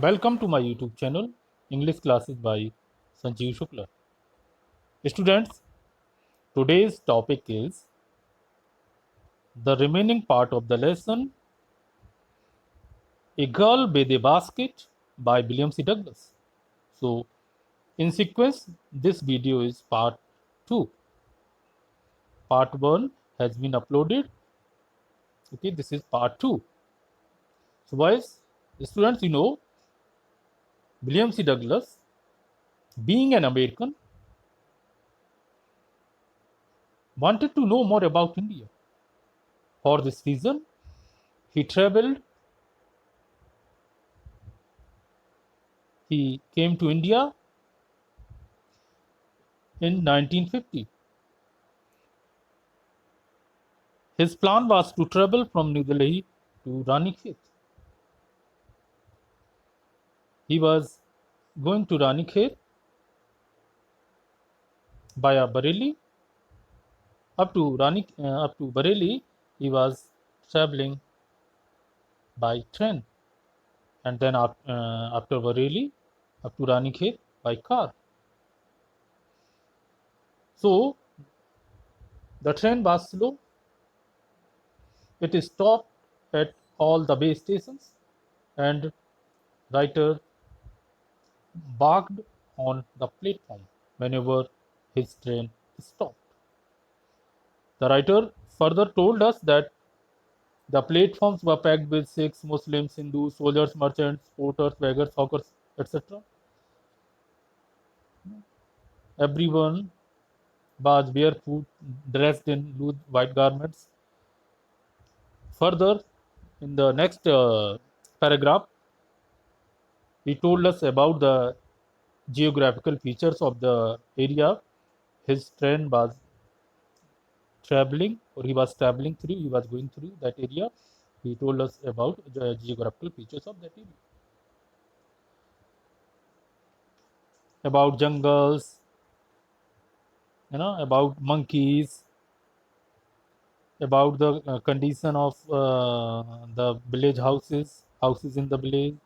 Welcome to my YouTube channel, English Classes by Sanjeev Shukla. Students, today's topic is the remaining part of the lesson, A Girl with a Basket by William C. Douglas. So, in sequence, this video is part 2. Part 1 has been uploaded. Okay, this is part 2. So, boys, students, William C. Douglas, being an American, wanted to know more about India. For this reason, he traveled. He came to India in 1950. His plan was to travel from New Delhi to Ranikhet. He was going to Ranikhet via Bareilly. Up to Bareilly, he was traveling by train, and then after Bareilly, up to Ranikhet by car. So the train was slow. It stopped at all the base stations, and writer barked on the platform whenever his train stopped. The writer further told us that the platforms were packed with Sikhs, Muslims, Hindus, soldiers, merchants, porters, beggars, hawkers, etc. Everyone was barefoot, dressed in loose white garments. Further, in the next paragraph, he told us about the geographical features of the area his train was traveling, or he was traveling through, he was going through that area. He told us about the geographical features of that area, about jungles, about monkeys, about the condition of the village houses in the village.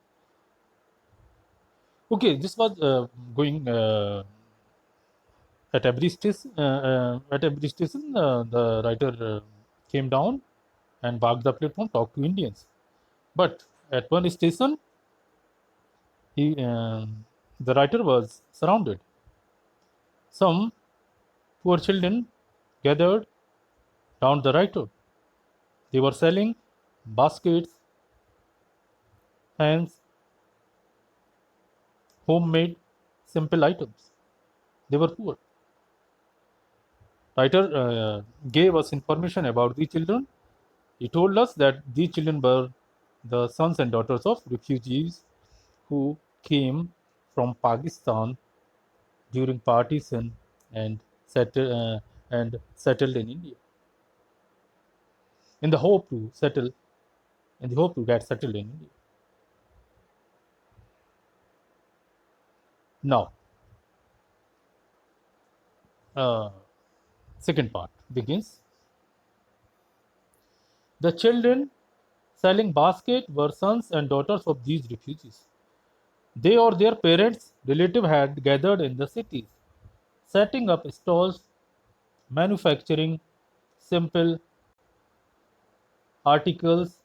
Okay, this was going at every station. The writer came down and walked the platform, talked to Indians. But at one station, he the writer was surrounded. Some poor children gathered round the writer. They were selling baskets, hands, homemade, simple items. They were poor. Writer gave us information about the children. He told us that these children were the sons and daughters of refugees who came from Pakistan during partition and settled in India in the hope to settle in the hope to get settled in India. Now, uh, second part begins. The children selling basket were sons and daughters of these refugees. They or their parents, relative had gathered in the cities, setting up stalls, manufacturing simple articles,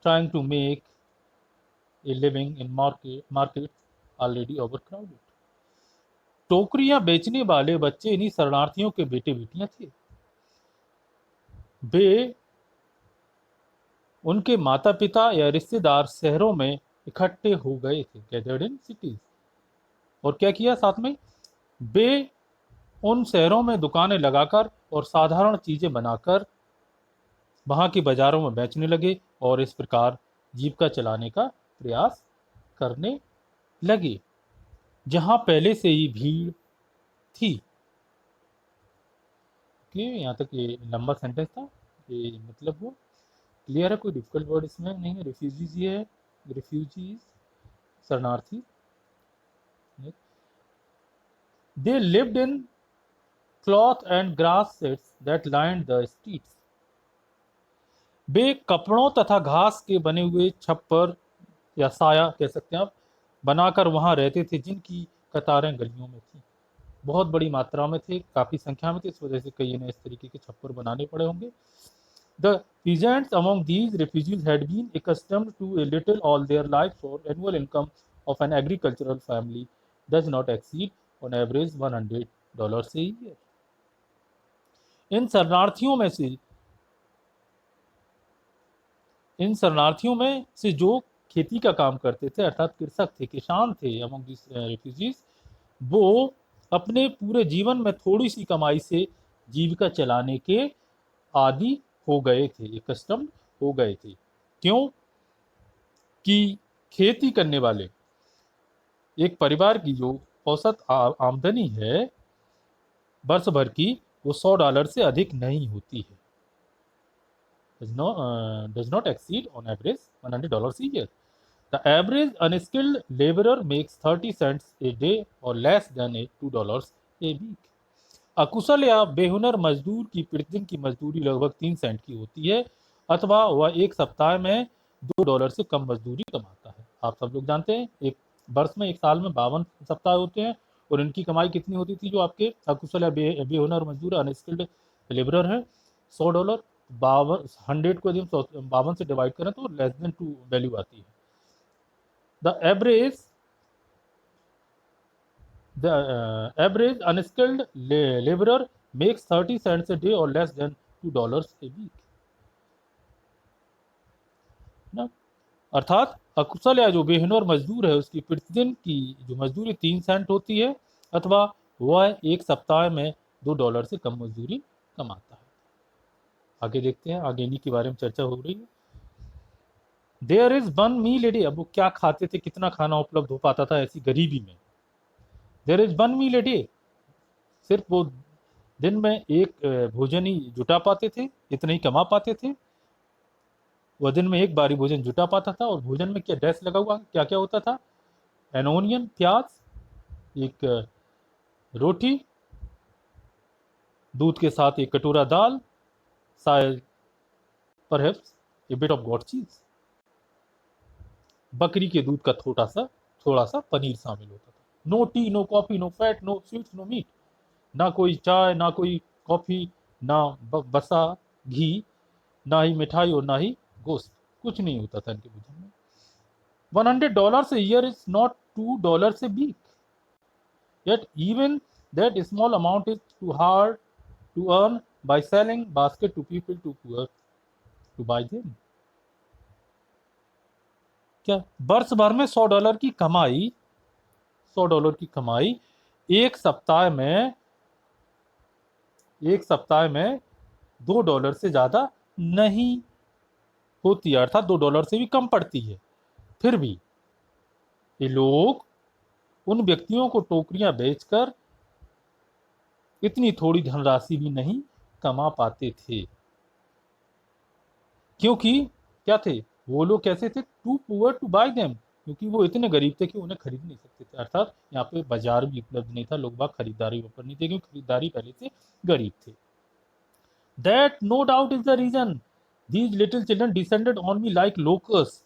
trying to make a living in markets already overcrowded. टोकरियां बेचने वाले बच्चे इन्हीं शरणार्थियों के बेटे बेटियां थे. वे उनके माता पिता या रिश्तेदार शहरों में इकट्ठे हो गए थे, गैदर्ड इन सिटीज. और क्या किया साथ में? वे उन शहरों में दुकानें लगाकर और साधारण चीजें बनाकर वहां की बाजारों में बेचने लगे और इस प्रकार जीविका चलाने का प्रयास करने लगे. जहां पहले से ही भीड़ थी. कि यहाँ तक ये लंबा सेंटेंस था. ये मतलब वो क्लियर है? कोई डिफिकल्ट वर्ड इसमें नहीं है. रिफ्यूजीज ये है, रिफ्यूजीज शरणार्थी. They lived in cloth and grass sets that lined the streets. वे कपड़ों तथा घास के बने हुए छप्पर या साया कह सकते हैं आप, बनाकर वहाँ रहते थे, जिनकी कतारें गलियों में थी। बहुत बड़ी मात्रा में थे, काफ़ी संख्या में थे, इस वजह से कई ने इस तरीके के छप्पर बनाने पड़े होंगे। The peasants among these refugees had been accustomed to a little all their lives, for annual income of an agricultural family does not exceed on average $100 a year. इन शरणार्थियों में से जो खेती का काम करते थे, अर्थात कृषक थे, किसान थे, अमंग दिस रिफ्यूजीज, वो अपने पूरे जीवन में थोड़ी सी कमाई से जीविका चलाने के आदि हो गए थे, कस्टम हो गए थे। क्यों कि खेती करने वाले एक परिवार की जो औसत आमदनी है वर्ष भर की, वो $100 से अधिक नहीं होती है। does not exceed on average $100 a year. The average unskilled laborer makes 30 cents a day or less than $2 a week. अकुशल या बेहुनर मजदूर की प्रतिदिन की मजदूरी लगभग 3 सेंट की होती है, अथवा वह एक सप्ताह में $2 से कम मजदूरी कमाता है। आप सब लोग जानते हैं एक वर्ष में, एक साल में 52 सप्ताह होते हैं, और इनकी कमाई कितनी होती थी जो आपके अकुशल या बेहुनर मजदूर अनस्किल्ड लेबरर हैं? $100। 100 को यदि हम 52 से डिवाइड करें तो लेस देन 2 वैल्यू आती है। The average unskilled laborer makes 30 cents a day or less than $2 a week. ना, अर्थात अकुशल या जो बेहुनर मजदूर है उसकी प्रतिदिन की जो मजदूरी 3 सेंट होती है, अथवा वह एक सप्ताह में $2 से कम मजदूरी कमाता है। आगे देखते हैं, आगे इन्हीं के बारे में चर्चा हो रही है। There is one meal a day. अब वो क्या खाते थे, कितना खाना उपलब्ध हो पाता था ऐसी गरीबी में? There is one meal a day, सिर्फ वो दिन में एक भोजन ही जुटा पाते थे, इतना ही कमा पाते थे। वह दिन में एक बारी भोजन जुटा पाता था, और भोजन में क्या डैश लगा हुआ क्या क्या होता था? एन ओनियन, प्याज, एक रोटी, दूध के साथ एक कटोरा दाल, शायद perhaps A bit of got चीज। बकरी के दूध का थोड़ा सा पनीर शामिल होता था। No tea, no coffee, no fat, no sweets, no meat. ना कोई चाय, ना कोई कॉफी, ना बसा घी, ना ही मिठाई और ना ही गोश्त, कुछ नहीं होता था इनके भोजन में। $100 a year is not $2 a week. Yet even that small amount is too hard to earn by selling basket to people too poor to buy them. क्या वर्ष भर में $100 की कमाई, $100 की कमाई एक सप्ताह में $2 से ज्यादा नहीं होती है, अर्थात $2 से भी कम पड़ती है। फिर भी ये लोग उन व्यक्तियों को टोकरियां बेचकर इतनी थोड़ी धनराशि भी नहीं कमा पाते थे, क्योंकि क्या थे वो लोग? कैसे थे? Too poor to buy them, क्योंकि वो इतने गरीब थे कि उन्हें खरीद नहीं सकते थे। अर्थात यहाँ पे बाजार भी उपलब्ध नहीं था, लोग बाग खरीदारी ऊपर नहीं थे, क्योंकि खरीदारी पहले से गरीब थे। That no doubt is the reason these little children descended on me like locusts.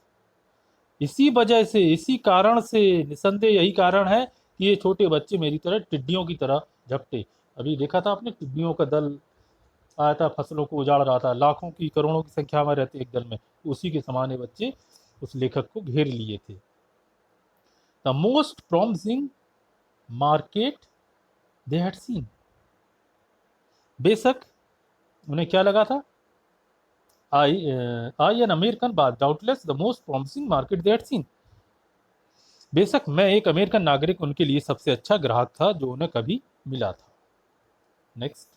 इसी वजह से, इसी कारण से, निसंदेह यही कारण है कि ये छोटे बच्चे मेरी तरह टिड्डियों की तरह झपटे। अभी देखा था आपने, टिड्डियों का दल आया था, फसलों को उजाड़ रहा था, लाखों की करोड़ों की संख्या में रहते एक दल में, उसी के समान ये बच्चे उस लेखक को घेर लिए थे। The most promising market they had seen. बेशक उन्हें क्या लगा था? आई एन अमेरिकन बात doubtless the most promising market they had seen. बेशक मैं एक अमेरिकन नागरिक उनके लिए सबसे अच्छा ग्राहक था जो उन्हें कभी मिला था। नेक्स्ट।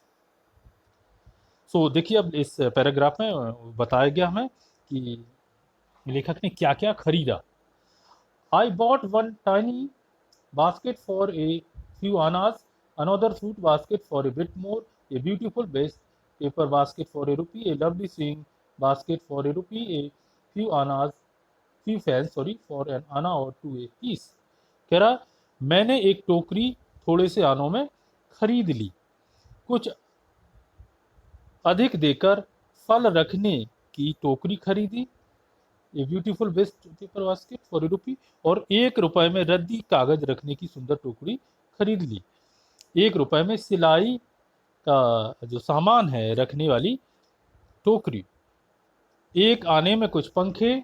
सो देखिए, अब इस पैराग्राफ में बताया गया हमें कि लेखक ने क्या क्या खरीदा। I bought one tiny basket for a few annas, another fruit basket for a bit more, a beautiful best paper basket for a rupee, a lovely swing basket for a rupee, a few annas few fans for an आना और to a piece. कह रहा मैंने एक टोकरी थोड़े से आनों में खरीद ली, कुछ अधिक देकर फल रखने की टोकरी खरीदी, a beautiful waste paper basket for a rupee, और 1 रुपए में रद्दी कागज रखने की सुंदर टोकरी खरीद ली। 1 रुपए में सिलाई का जो सामान है रखने वाली टोकरी, एक आने में कुछ पंखे,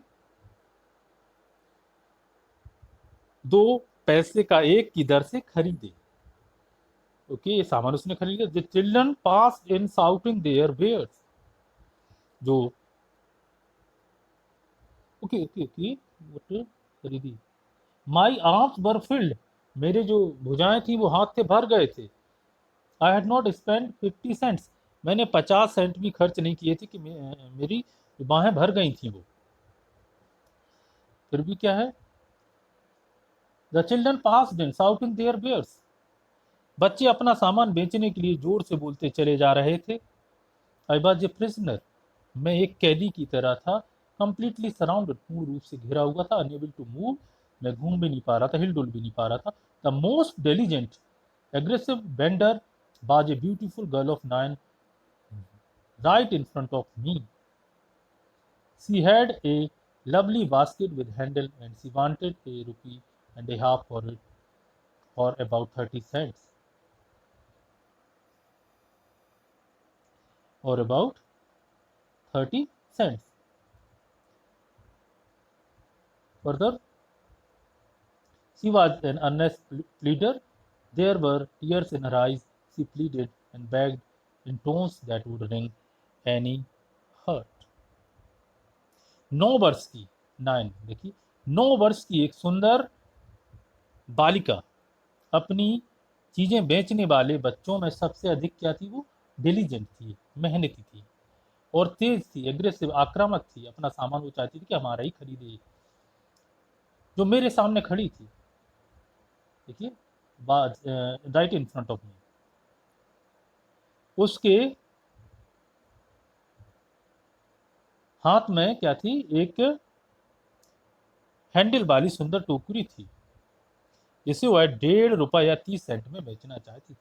2 पैसे का एक की दर से खरीदे। ओके, ये सामान उसने खरीदा। The children pass in shouting their wares, जो ओके ओके ओके what खरीदी। माई आर्म्स वर फिल्ड, मेरे जो भुजाएं थी वो हाथ से भर गए थे। I had not spend 50 cents, मैंने 50 सेंट भी खर्च नहीं किए थे कि मेरी बाहें भर गई थी वो। फिर भी क्या है, the children pass in shouting their wares, बच्चे अपना सामान बेचने के लिए जोर से बोलते चले जा रहे थे। आई वॉज ए प्रिजनर, मैं एक कैदी की तरह था। कंप्लीटली सराउंडेड, पूर्ण रूप से घिरा हुआ था। अनेबल टू मूव, मैं घूम भी नहीं पा रहा था, हिल डुल भी नहीं पा रहा था। The most diligent aggressive vendor was a beautiful girl of 9 right in front of me. She had a lovely basket with handle and she wanted a rupee and a half for it, or about 30 cents. Or about 30 cents. Further, she was an earnest pleader. There were tears in her eyes. She pleaded and begged in tones that would wring any heart. 9 वर्ष की, 9 देखिए, 9 वर्ष की एक सुंदर बालिका अपनी चीजें बेचने वाले बच्चों में सबसे अधिक क्या थी, वो डिलीजेंट थी, मेहनती थी और तेज थी, एग्रेसिव, आक्रामक थी। अपना सामान वो चाहती थी कि हमारा ही खरीदे। जो मेरे सामने खड़ी थी, देखिए, right in front of me, उसके हाथ में क्या थी, एक हैंडल वाली सुंदर टोकरी थी जिसे वह 1.5 रुपया या 30 सेंट में बेचना चाहती थी।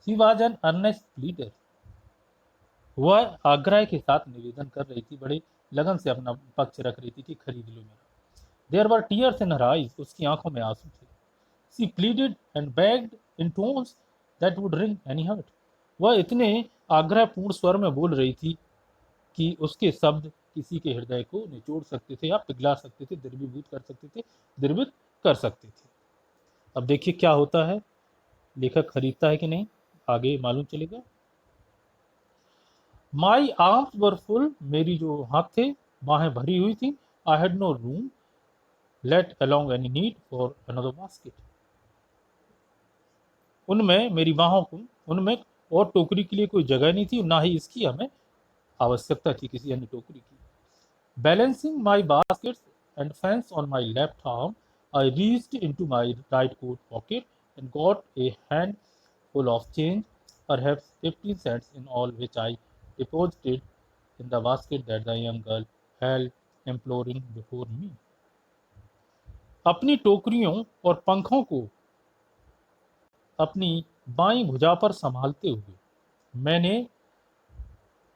She was an earnest pleader, वह आग्रह के साथ निवेदन कर रही थी, बड़े लगन से अपना पक्ष रख रही थी कि खरीद लो मेरा। There were tears in her eyes, उसकी आंखों में आंसू थे। She pleaded and begged in tones that would ring any heart, वह इतने आग्रहपूर्ण स्वर में बोल रही थी कि उसके शब्द किसी के हृदय को निचोड़ सकते थे या पिघला सकते थे, द्रवीभूत कर सकते थे, द्रवित कर सकते थे। अब देखिए क्या होता है, लेखक खरीदता है कि नहीं, आगे मालूम चलेगा। माई आर्म्स वर फुल, मेरी जो हाथ थे बाहें भरी हुई थी। I had no room let alone any need for another basket, उनमें मेरी बाहों को, उनमें और टोकरी के लिए कोई जगह नहीं थी, ना ही इसकी हमें आवश्यकता थी किसी अन्य टोकरी की। Balancing my baskets and fence on my left arm, I reached into my right coat pocket and got a hand full of change, perhaps 15 cents in all, which I deposited in the basket that the young girl held imploring before me. अपनी टोकरियों और पंखों को अपनी बाईं भुजा पर संभालते हुए मैंने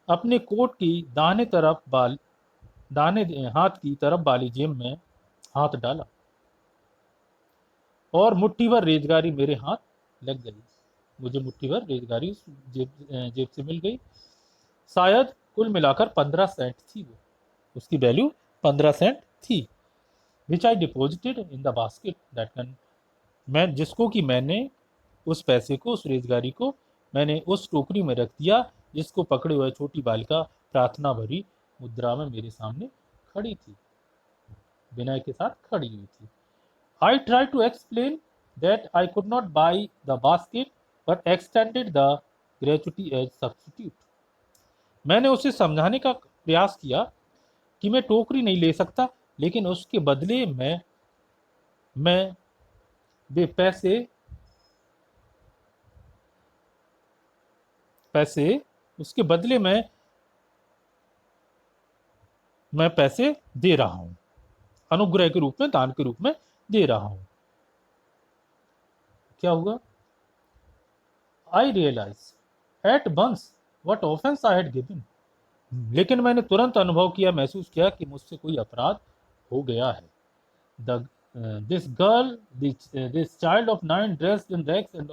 अपने कोट की दाने हाथ की तरफ वाली जेब में हाथ डाला और मुट्ठी भर रेजगारी मेरे हाथ लग गई। मुझे मुट्ठी भर रेजगारी जेब से मिल गई। शायद कुल मिलाकर 15 सेंट थी वो, उसकी वैल्यू 15 सेंट थी। Which I deposited in the basket that can, मैं जिसको कि मैंने उस पैसे को, उस रेजगारी को मैंने उस टोकरी में रख दिया जिसको पकड़े हुए छोटी बालिका प्रार्थना भरी मुद्रा में मेरे सामने खड़ी थी, विनय के साथ खड़ी हुई थी। I try to explain that I could not buy the basket but extended the gratuity as substitute, मैंने उसे समझाने का प्रयास किया कि मैं टोकरी नहीं ले सकता, लेकिन उसके बदले मैं वे पैसे उसके बदले मैं पैसे दे रहा हूं, अनुग्रह के रूप में, दान के रूप में दे रहा हूं। क्या हुआ, I realise at once what offence I had given, लेकिन मैंने तुरंत अनुभव किया, महसूस किया कि मुझसे कोई अपराध हो गया है। The this girl, this child of 9 dressed in rags and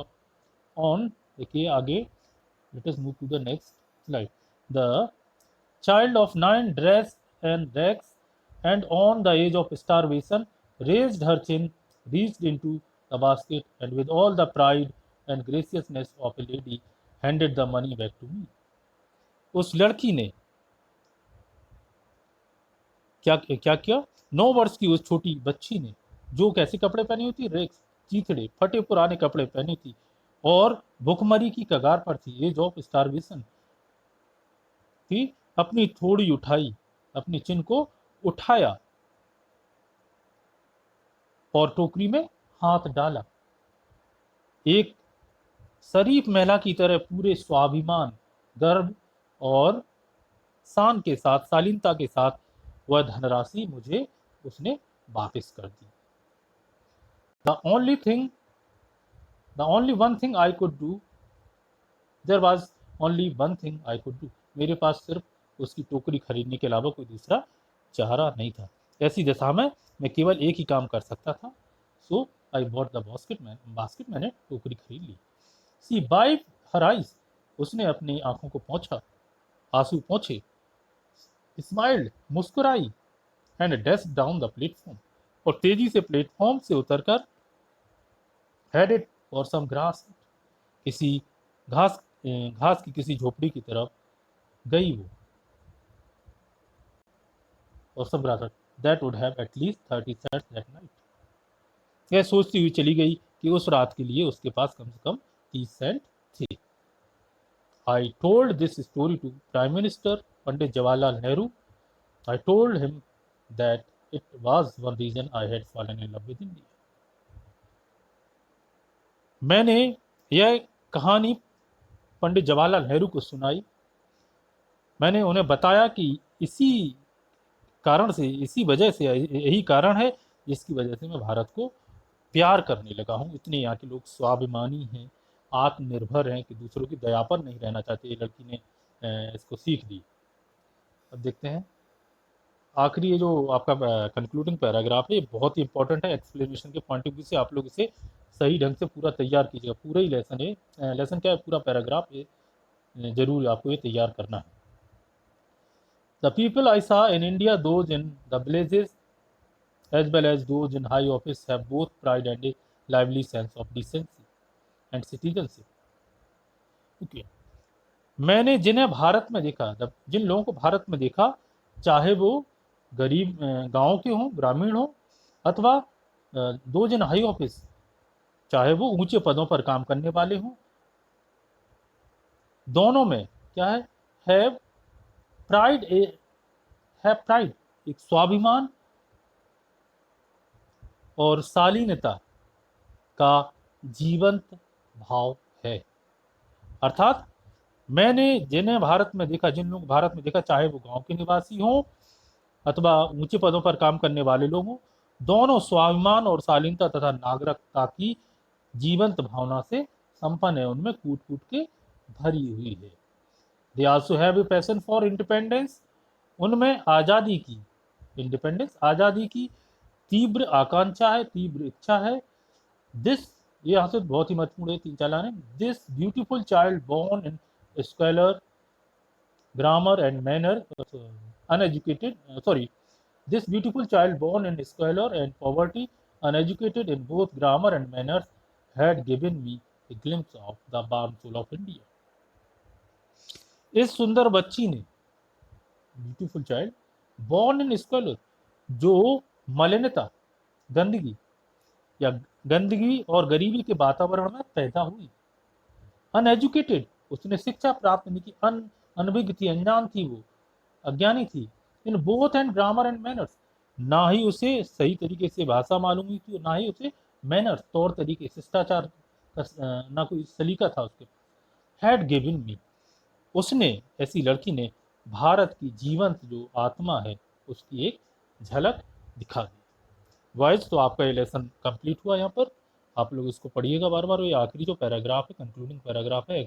on, देखिए आगे, let us move to the next slide. The child of 9 dressed and rags and on the edge of starvation raised her chin, reached into the basket, and with all the pride and graciousness of a lady handed the money back to me. उस लड़की ने क्या क्या किया? 9 वर्ष की उस छोटी बच्ची ने, जो कैसे कपड़े पहनी हुई थी? रेक्स, चीथड़े, फटे पुराने कपड़े पहनी थी और भुखमरी की कगार पर थी, एज ऑफ स्टारवेशन थी, अपनी थोड़ी उठाई, अपनी चिन को उठाया और टोकरी में हाथ डाला। एक शरीफ महिला की तरह पूरे स्वाभिमान, गर्व और शान के साथ, शालीनता के साथ वह धनराशि मुझे उसने वापस कर दी। The only one thing I could do, there was only one thing I could do, मेरे पास सिर्फ उसकी टोकरी खरीदने के अलावा कोई दूसरा चारा नहीं था। ऐसी दशा में मैं केवल एक ही काम कर सकता था। सो आई बॉट द बास्केट, मैंने टोकरी खरीद ली। सी वाइप्ड हर आइज, उसने अपनी आंखों को पोंछा, आंसू पोंछे, स्माइल्ड, मुस्कुराई, and dashed down the platform, और तेजी से प्लेटफॉर्म से उतरकर हेडेड फॉर सम ग्रास, किसी घास की किसी झोपड़ी की तरफ गई वो, और सब grass that would have at least 30 cents that night, यह सोचती हुई चली गई कि उस रात के लिए उसके पास कम से कम 30 सेंट थे। I told this story to Prime Minister Pandit Jawaharlal Nehru. I told him that it was one reason I had fallen in love with India. मैंने यह कहानी पंडित जवाहरलाल नेहरू को सुनाई। मैंने उन्हें बताया कि इसी कारण से, इसी वजह से, यही कारण है जिसकी वजह से मैं भारत को प्यार करने लगा हूँ। इतने यहाँ के लोग स्वाभिमानी हैं, आत्मनिर्भर हैं कि दूसरों की दया पर नहीं रहना चाहते। ये लड़की ने इसको सीख दी। अब देखते हैं आखिरी, ये जो आपका कंक्लूडिंग पैराग्राफ है, ये बहुत ही इंपॉर्टेंट है। एक्सप्लेनेशन के पॉइंट ऑफ व्यू से आप लोग इसे सही ढंग से पूरा तैयार कीजिएगा। पूरा ही लेसन है, लेसन क्या है, पूरा पैराग्राफ ये जरूर आपको ये तैयार करना है। द पीपल आई सा in India, those in the villages as well as those in high office, have both pride and a lively sense of decency and citizenship. Okay. मैंने जिन्हें भारत में देखा, जिन लोगों को भारत में देखा, चाहे वो गरीब गांव के हों, ग्रामीण हों, अथवा दो जिन हाई ऑफिस, चाहे वो ऊंचे पदों पर काम करने वाले हों, दोनों में क्या है? हैव प्राइड, एक स्वाभिमान और शालीनता का जीवंत भाव है। अर्थात मैंने जिन्हें भारत में देखा, जिन लोग भारत में देखा, चाहे वो गांव के निवासी हों अथवा ऊंचे पदों पर काम करने वाले लोग हों, दोनों स्वाभिमान और शालीनता तथा नागरिकता की जीवंत भावना से संपन्न है, उनमें कूट कूट के भरी हुई है। They also have a passion for independence, उनमें आज़ादी की, इंडिपेंडेंस, आज़ादी की तीव्र आकांक्षा है, तीव्र इच्छा है। दिस, ये यहाँ से बहुत ही महत्वपूर्ण है, 3-4 लाइन है। This beautiful child born in scholar, grammar and manner, uneducated, this beautiful child born in squalor and poverty, uneducated in both grammar and manners, had given me a glimpse of the warm soul of India. इस सुंदर बच्ची ने, beautiful child born in scholar, जो मलिनता, गंदगी या गंदगी और गरीबी के वातावरण में पैदा हुई, अनएजुकेटेड, उसने शिक्षा प्राप्त नहीं की, अनभिज्ञ थी, अनजान थी, वो अज्ञानी थी, in both and grammar and manners, ना ही उसे सही तरीके से भाषा मालूम हुई थी, ना ही उसे मैनर्स, तौर तरीके, शिष्टाचार ना कोई सलीका था उसके पास। हैड गिवन मी, उसने, ऐसी लड़की ने भारत की जीवंत जो आत्मा है उसकी एक झलक दिखा दी। वॉइस, तो आपका ये लेसन कंप्लीट हुआ। यहाँ पर आप लोग इसको पढ़िएगा बार बार। ये आखिरी जो पैराग्राफ है, कंक्लूडिंग पैराग्राफ है,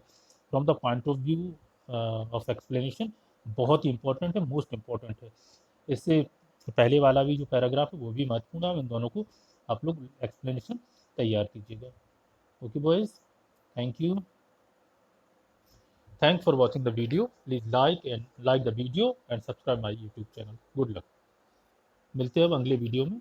from the point of view of explanation, बहुत ही इंपॉर्टेंट है, मोस्ट इम्पॉर्टेंट है। इससे पहले वाला भी जो पैराग्राफ है वो भी महत्वपूर्ण है। इन दोनों को आप लोग एक्सप्लेनेशन तैयार कीजिएगा। Okay boys, thank you. Thanks for watching the video. Please like the video and subscribe my YouTube channel. Good luck. मिलते हैं अब अगले वीडियो में।